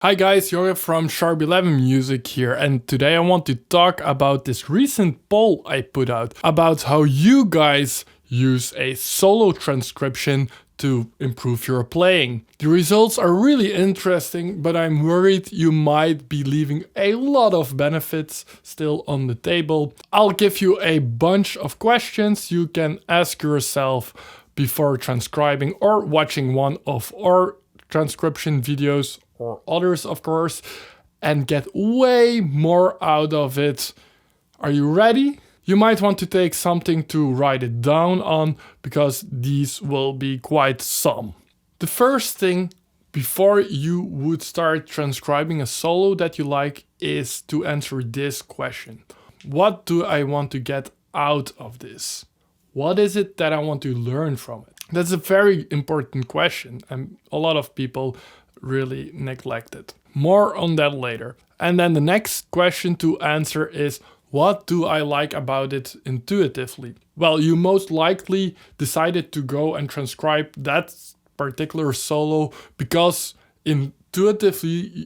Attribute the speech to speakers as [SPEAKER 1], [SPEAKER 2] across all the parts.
[SPEAKER 1] Hi guys, Jorge from Sharp11 Music here, and today I want to talk about this recent poll I put out about how you guys use a solo transcription to improve your playing. The results are really interesting, but I'm worried you might be leaving a lot of benefits still on the table. I'll give you a bunch of questions you can ask yourself before transcribing or watching one of our transcription videos or others, of course, and get way more out of it. Are you ready? You might want to take something to write it down on, because these will be quite some. The first thing before you would start transcribing a solo that you like is to answer this question. What do I want to get out of this? What is it that I want to learn from it? That's a very important question, and a lot of people really neglect it. More on that later. And then the next question to answer is, what do I like about it intuitively? Well, you most likely decided to go and transcribe that particular solo because intuitively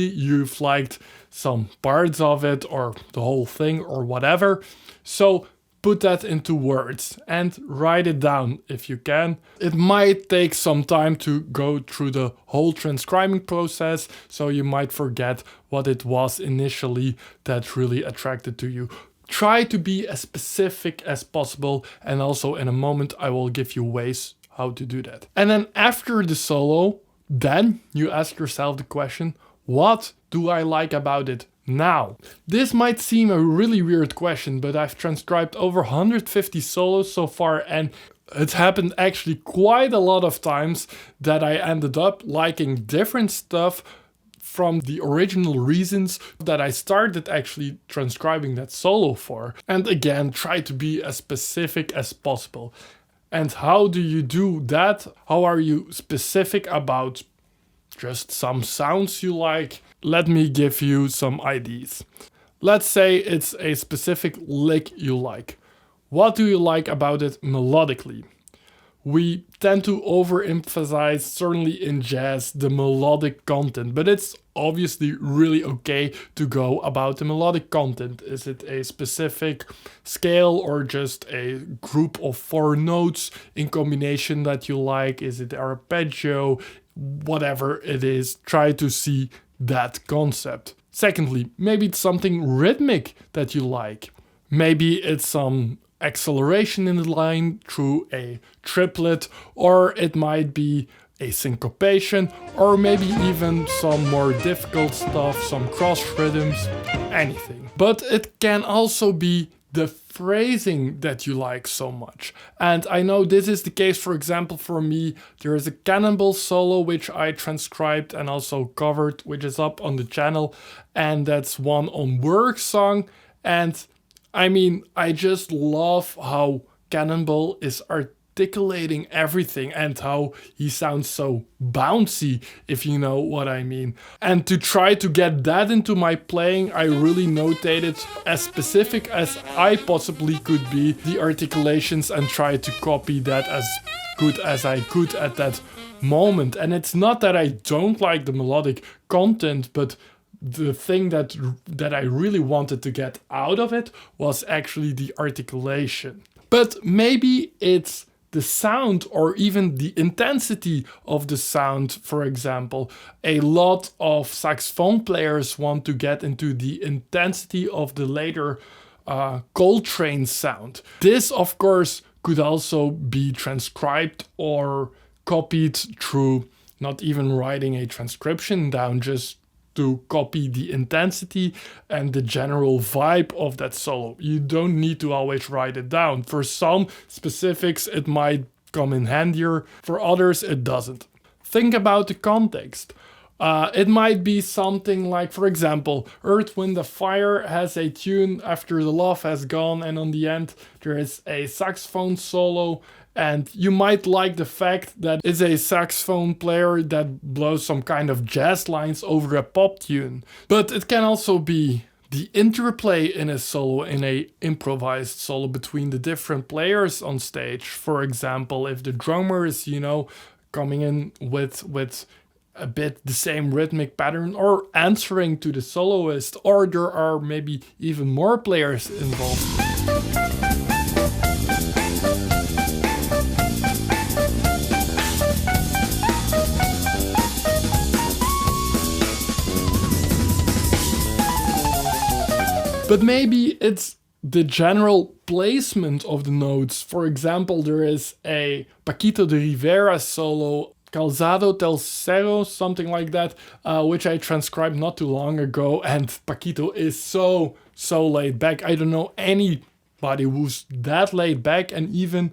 [SPEAKER 1] you've liked some parts of it or the whole thing or whatever. So put that into words and write it down if you can. It might take some time to go through the whole transcribing process, so you might forget what it was initially that really attracted to you. Try to be as specific as possible, and also in a moment I will give you ways how to do that. And then after the solo, then you ask yourself the question, what do I like about it now? This might seem a really weird question, but I've transcribed over 150 solos so far, and it happened actually quite a lot of times that I ended up liking different stuff from the original reasons that I started actually transcribing that solo for. And again, try to be as specific as possible. And how do you do that? How are you specific about just some sounds you like? Let me give you some ideas. Let's say it's a specific lick you like. What do you like about it melodically? We tend to overemphasize, certainly in jazz, the melodic content, but it's obviously really okay to go about the melodic content. Is it a specific scale or just a group of 4 notes in combination that you like? Is it arpeggio? Whatever it is, try to see that concept. Secondly, maybe it's something rhythmic that you like. Maybe it's some acceleration in the line through a triplet, or it might be a syncopation, or maybe even some more difficult stuff, some cross rhythms, anything. But it can also be the phrasing that you like so much. And I know this is the case, for example, for me. There is a Cannonball solo which I transcribed and also covered, which is up on the channel, and that's one on Work Song. And I mean, I just love how Cannonball is articulating everything and how he sounds so bouncy, if you know what I mean. And to try to get that into my playing, I really notated as specific as I possibly could be the articulations and try to copy that as good as I could at that moment. And it's not that I don't like the melodic content, but the thing that I really wanted to get out of it was actually the articulation. But maybe it's the sound or even the intensity of the sound. For example, a lot of saxophone players want to get into the intensity of the later Coltrane sound. This, of course, could also be transcribed or copied through not even writing a transcription down, just to copy the intensity and the general vibe of that solo. You don't need to always write it down. For some specifics, it might come in handier. For others, it doesn't. Think about the context. It might be something like, for example, Earth, Wind & Fire has a tune after the love has gone, and on the end there is a saxophone solo. And you might like the fact that it's a saxophone player that blows some kind of jazz lines over a pop tune. But it can also be the interplay in a solo, in a improvised solo between the different players on stage. For example, if the drummer is, coming in with a bit the same rhythmic pattern or answering to the soloist, or there are maybe even more players involved. But maybe it's the general placement of the notes. For example, there is a Paquito de Rivera solo, Calzado del Cerro, something like that, which I transcribed not too long ago, and Paquito is so laid back. I don't know anybody who's that laid back, and even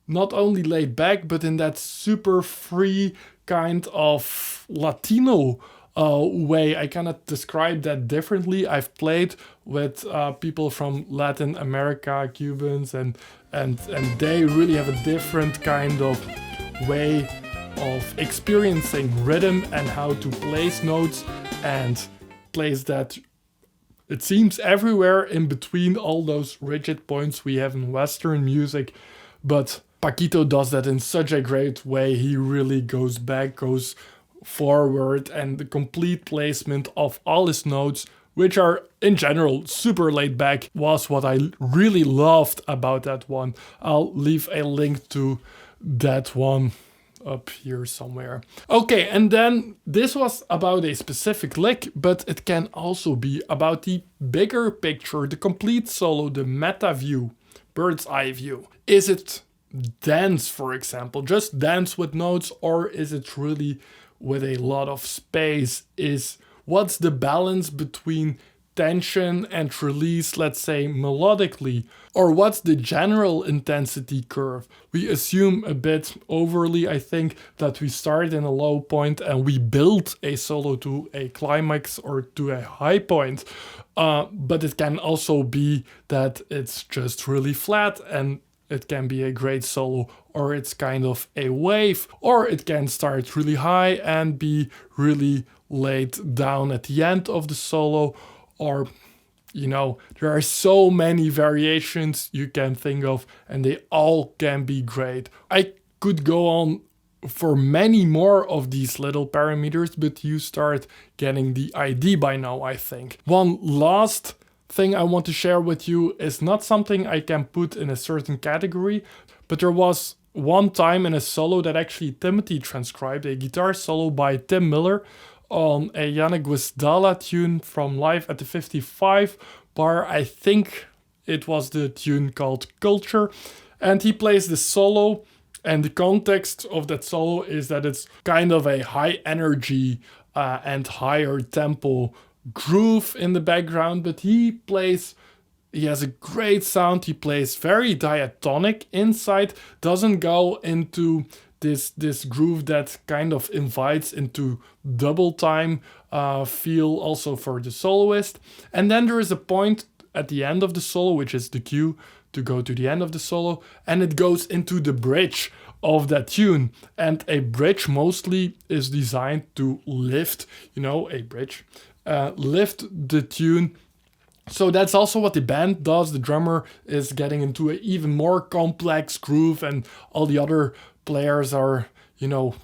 [SPEAKER 1] not only laid back, but in that super free kind of Latino way. I cannot describe that differently. I've played with people from Latin America, Cubans, and they really have a different kind of way of experiencing rhythm and how to place notes and place that, it seems, everywhere in between all those rigid points we have in Western music. But Paquito does that in such a great way. He really goes back, goes forward, and the complete placement of all his notes, which are in general super laid back, was what I really loved about that one. I'll leave a link to that one up here somewhere. Okay, and then this was about a specific lick, but it can also be about the bigger picture, the complete solo, the meta view, bird's eye view. Is it dance, for example, just dance with notes, or is it really with a lot of space? What's the balance between tension and release, let's say melodically? Or what's the general intensity curve? We assume a bit overly, I think, that we start in a low point and we build a solo to a climax or to a high point. But it can also be that it's just really flat, and it can be a great solo, or it's kind of a wave, or it can start really high and be really laid down at the end of the solo, or, you know, there are so many variations you can think of, and they all can be great. I could go on for many more of these little parameters, but you start getting the idea by now, I think. One last thing I want to share with you is not something I can put in a certain category, but there was one time in a solo that actually Timothy transcribed, a guitar solo by Tim Miller on a Yannick Gwisdala tune from Live at the 55 bar. I think it was the tune called Culture, and he plays the solo, and the context of that solo is that it's kind of a high energy and higher tempo groove in the background, but he has a great sound. He plays very diatonic inside, doesn't go into this groove that kind of invites into double time feel also for the soloist. And then there is a point at the end of the solo, which is the cue to go to the end of the solo, and it goes into the bridge of that tune. And a bridge mostly is designed to lift, lift the tune. So that's also what the band does. The drummer is getting into an even more complex groove, and all the other players are,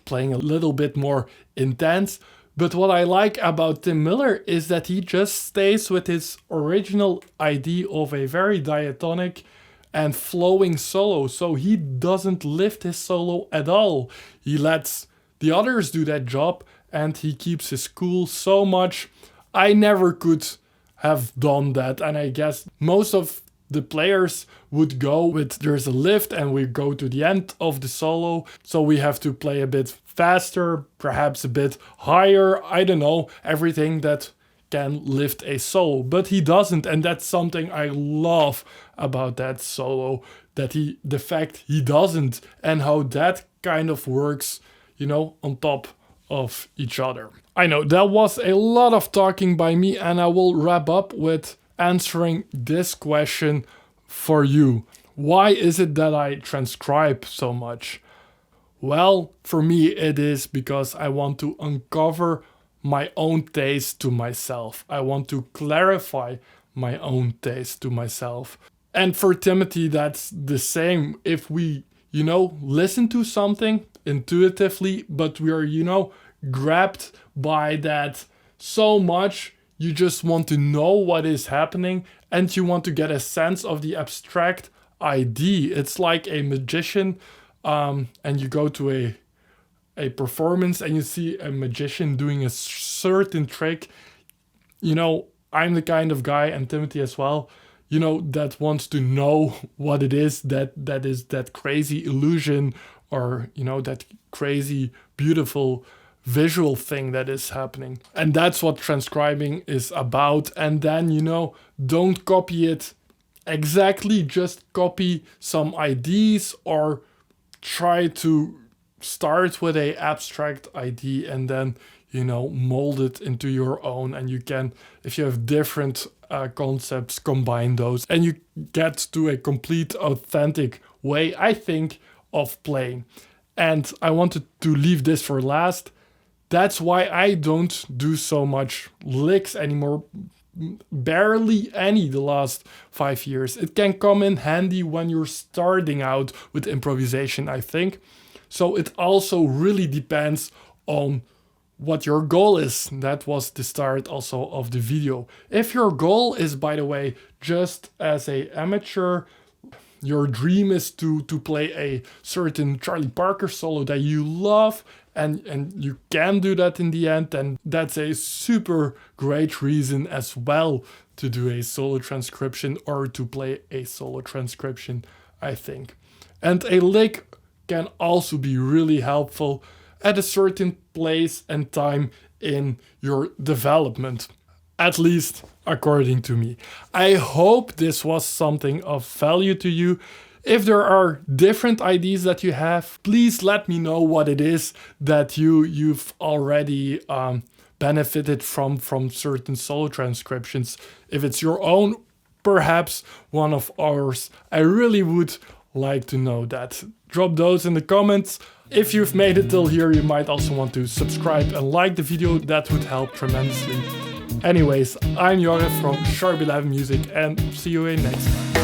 [SPEAKER 1] playing a little bit more intense. But what I like about Tim Miller is that he just stays with his original idea of a very diatonic and flowing solo. So he doesn't lift his solo at all. He lets the others do that job, and he keeps his cool so much. I never could have done that, and I guess most of the players would go with there's a lift and we go to the end of the solo, so we have to play a bit faster, perhaps a bit higher, I don't know, everything that can lift a solo. But he doesn't, and that's something I love about that solo, that the fact he doesn't, and how that kind of works, on top of each other. I know that was a lot of talking by me, and I will wrap up with answering this question for you. Why is it that I transcribe so much? Well, for me it is because I want to uncover my own taste to myself. I want to clarify my own taste to myself. And for Timothy, that's the same. If we, listen to something intuitively, but we are, grabbed by that so much. You just want to know what is happening and you want to get a sense of the abstract idea. It's like a magician, and you go to a performance and you see a magician doing a certain trick. You know, I'm the kind of guy, and Timothy as well, you know, that wants to know what it is that is that crazy illusion, or, you know, that crazy, beautiful visual thing that is happening. And that's what transcribing is about. And then, you know, don't copy it exactly, just copy some ideas, or try to start with a abstract idea and then, you know, mold it into your own. And you can, if you have different concepts, combine those and you get to a complete authentic way, I think, of playing. And I wanted to leave this for last. That's why I don't do so much licks anymore, barely any the last 5 years. It can come in handy when you're starting out with improvisation, I think. So it also really depends on what your goal is. That was the start also of the video. If your goal is, by the way, just as a amateur, your dream is to play a certain Charlie Parker solo that you love, and you can do that in the end, then that's a super great reason as well to do a solo transcription or to play a solo transcription, I think. And a lick can also be really helpful at a certain place and time in your development, at least according to me. I hope this was something of value to you. If there are different ideas that you have, please let me know what it is that you've already benefited from certain solo transcriptions. If it's your own, perhaps one of ours, I really would like to know that. Drop those in the comments. If you've made it till here, you might also want to subscribe and like the video. That would help tremendously. Anyways, I'm Jorre from Sharp 11 Music, and see you in next time.